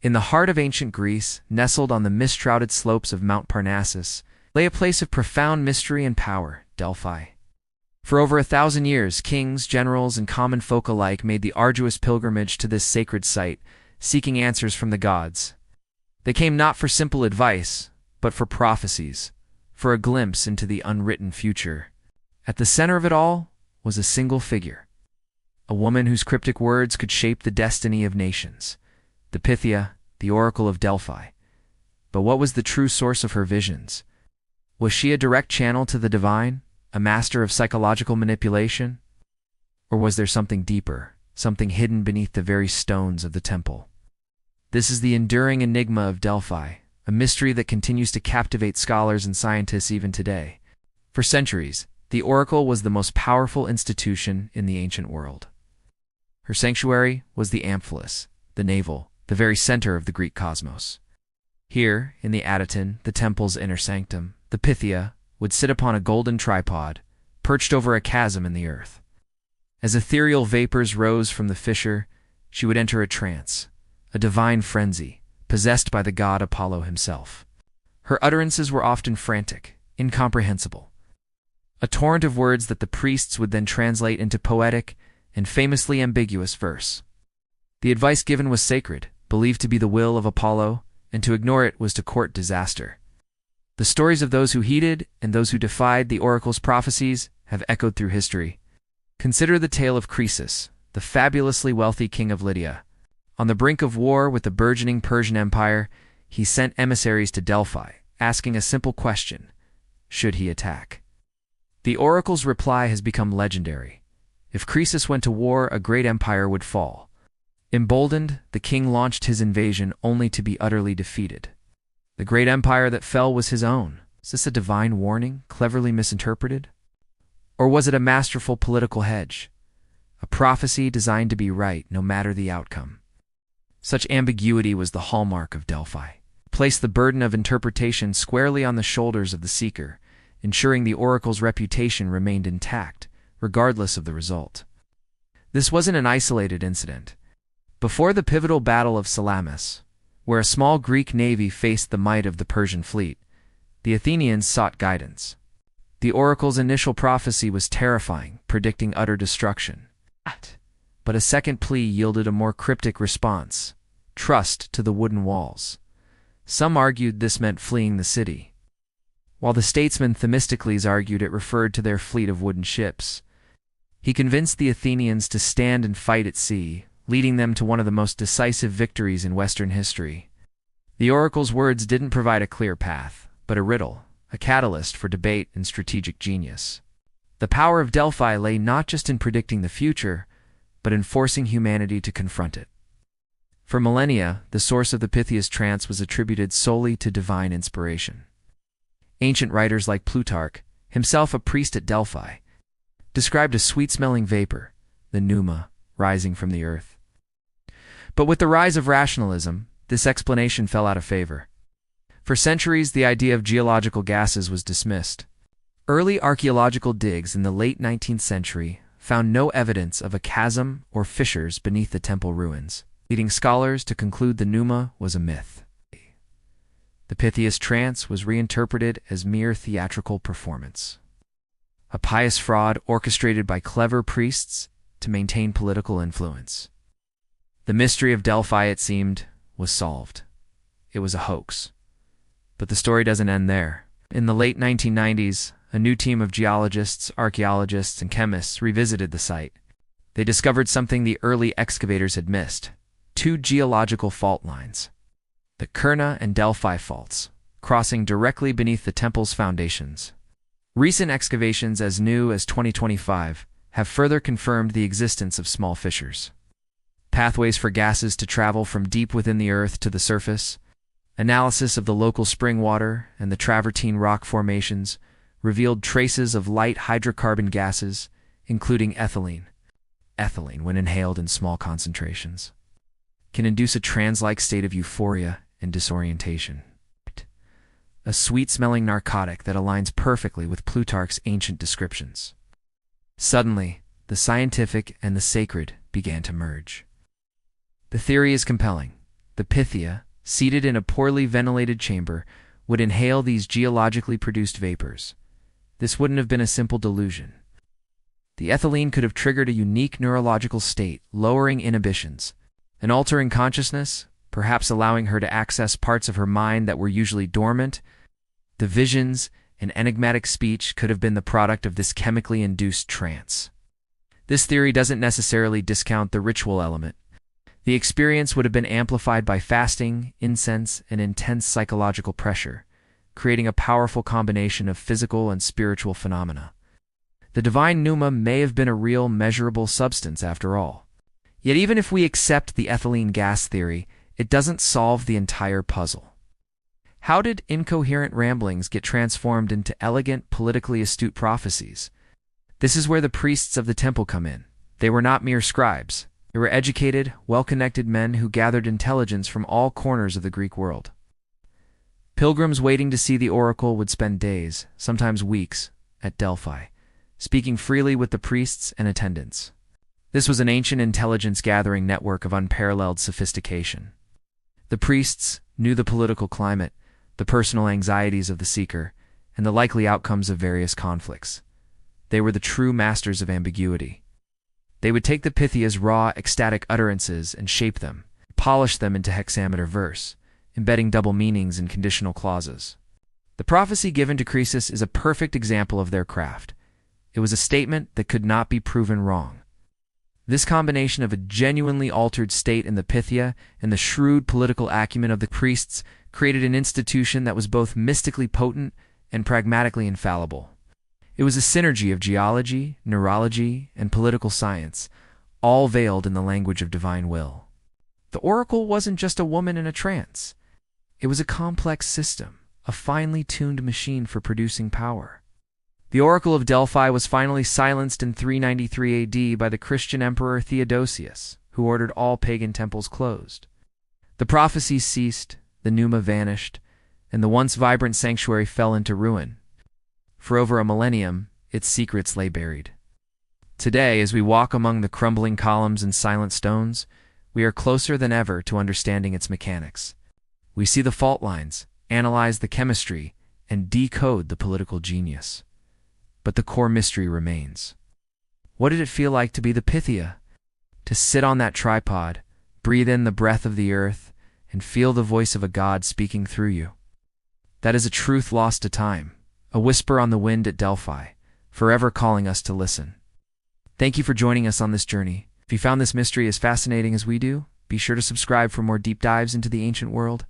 In the heart of ancient Greece, nestled on the mist-shrouded slopes of Mount Parnassus, lay a place of profound mystery and power, Delphi. For over 1,000 years, kings, generals, and common folk alike made the arduous pilgrimage to this sacred site, seeking answers from the gods. They came not for simple advice, but for prophecies, for a glimpse into the unwritten future. At the center of it all was a single figure, a woman whose cryptic words could shape the destiny of nations, the Pythia, the Oracle of Delphi. But what was the true source of her visions? Was she a direct channel to the divine, a master of psychological manipulation? Or was there something deeper, something hidden beneath the very stones of the temple? This is the enduring enigma of Delphi, a mystery that continues to captivate scholars and scientists even today. For centuries, the Oracle was the most powerful institution in the ancient world. Her sanctuary was the Amphilis, the navel, the very center of the Greek cosmos. Here, in the Adyton, the temple's inner sanctum, the Pythia would sit upon a golden tripod, perched over a chasm in the earth. As ethereal vapors rose from the fissure, she would enter a trance, a divine frenzy, possessed by the god Apollo himself. Her utterances were often frantic, incomprehensible. A torrent of words that the priests would then translate into poetic and famously ambiguous verse. The advice given was sacred, believed to be the will of Apollo, and to ignore it was to court disaster. The stories of those who heeded and those who defied the oracle's prophecies have echoed through history. Consider the tale of Croesus, the fabulously wealthy king of Lydia. On the brink of war with the burgeoning Persian Empire, he sent emissaries to Delphi, asking a simple question: should he attack? The oracle's reply has become legendary. If Croesus went to war, a great empire would fall. Emboldened, the king launched his invasion only to be utterly defeated. The great empire that fell was his own. Is this a divine warning, cleverly misinterpreted? Or was it a masterful political hedge? A prophecy designed to be right, no matter the outcome. Such ambiguity was the hallmark of Delphi. It placed the burden of interpretation squarely on the shoulders of the seeker, ensuring the oracle's reputation remained intact, regardless of the result. This wasn't an isolated incident. Before the pivotal Battle of Salamis, where a small Greek navy faced the might of the Persian fleet, the Athenians sought guidance. The oracle's initial prophecy was terrifying, predicting utter destruction. But a second plea yielded a more cryptic response: trust to the wooden walls. Some argued this meant fleeing the city, while the statesman Themistocles argued it referred to their fleet of wooden ships. He convinced the Athenians to stand and fight at sea, leading them to one of the most decisive victories in Western history. The oracle's words didn't provide a clear path, but a riddle, a catalyst for debate and strategic genius. The power of Delphi lay not just in predicting the future, but in forcing humanity to confront it. For millennia, the source of the Pythia's trance was attributed solely to divine inspiration. Ancient writers like Plutarch, himself a priest at Delphi, described a sweet-smelling vapor, the pneuma, rising from the earth. But with the rise of rationalism, this explanation fell out of favor. For centuries, the idea of geological gases was dismissed. Early archaeological digs in the late 19th century found no evidence of a chasm or fissures beneath the temple ruins, leading scholars to conclude the pneuma was a myth. The Pythia's trance was reinterpreted as mere theatrical performance, a pious fraud orchestrated by clever priests to maintain political influence. The mystery of Delphi, it seemed, was solved. It was a hoax. But the story doesn't end there. In the late 1990s, a new team of geologists, archaeologists, and chemists revisited the site. They discovered something the early excavators had missed: two geological fault lines, the Kurna and Delphi faults, crossing directly beneath the temple's foundations. Recent excavations as new as 2025 have further confirmed the existence of small fissures, pathways for gases to travel from deep within the earth to the surface. Analysis of the local spring water and the travertine rock formations revealed traces of light hydrocarbon gases, including ethylene. Ethylene, when inhaled in small concentrations, can induce a trance-like state of euphoria and disorientation. A sweet-smelling narcotic that aligns perfectly with Plutarch's ancient descriptions. Suddenly, the scientific and the sacred began to merge. The theory is compelling. The Pythia, seated in a poorly ventilated chamber, would inhale these geologically produced vapors. This wouldn't have been a simple delusion. The ethylene could have triggered a unique neurological state, lowering inhibitions, and altering consciousness, perhaps allowing her to access parts of her mind that were usually dormant. The visions and enigmatic speech could have been the product of this chemically induced trance. This theory doesn't necessarily discount the ritual element. The experience would have been amplified by fasting, incense, and intense psychological pressure, creating a powerful combination of physical and spiritual phenomena. The divine pneuma may have been a real, measurable substance after all. Yet even if we accept the ethylene gas theory, it doesn't solve the entire puzzle. How did incoherent ramblings get transformed into elegant, politically astute prophecies? This is where the priests of the temple come in. They were not mere scribes. They were educated, well-connected men who gathered intelligence from all corners of the Greek world. Pilgrims waiting to see the oracle would spend days, sometimes weeks, at Delphi, speaking freely with the priests and attendants. This was an ancient intelligence-gathering network of unparalleled sophistication. The priests knew the political climate, the personal anxieties of the seeker, and the likely outcomes of various conflicts. They were the true masters of ambiguity. They would take the Pythia's raw, ecstatic utterances and shape them, polish them into hexameter verse, embedding double meanings and conditional clauses. The prophecy given to Croesus is a perfect example of their craft. It was a statement that could not be proven wrong. This combination of a genuinely altered state in the Pythia and the shrewd political acumen of the priests created an institution that was both mystically potent and pragmatically infallible. It was a synergy of geology, neurology, and political science, all veiled in the language of divine will. The oracle wasn't just a woman in a trance. It was a complex system, a finely tuned machine for producing power. The Oracle of Delphi was finally silenced in 393 AD by the Christian emperor Theodosius, who ordered all pagan temples closed. The prophecies ceased, the pneuma vanished, and the once vibrant sanctuary fell into ruin. For over a millennium, its secrets lay buried. Today, as we walk among the crumbling columns and silent stones, we are closer than ever to understanding its mechanics. We see the fault lines, analyze the chemistry, and decode the political genius. But the core mystery remains. What did it feel like to be the Pythia? To sit on that tripod, breathe in the breath of the earth, and feel the voice of a god speaking through you? That is a truth lost to time, a whisper on the wind at Delphi, forever calling us to listen. Thank you for joining us on this journey. If you found this mystery as fascinating as we do, be sure to subscribe for more deep dives into the ancient world.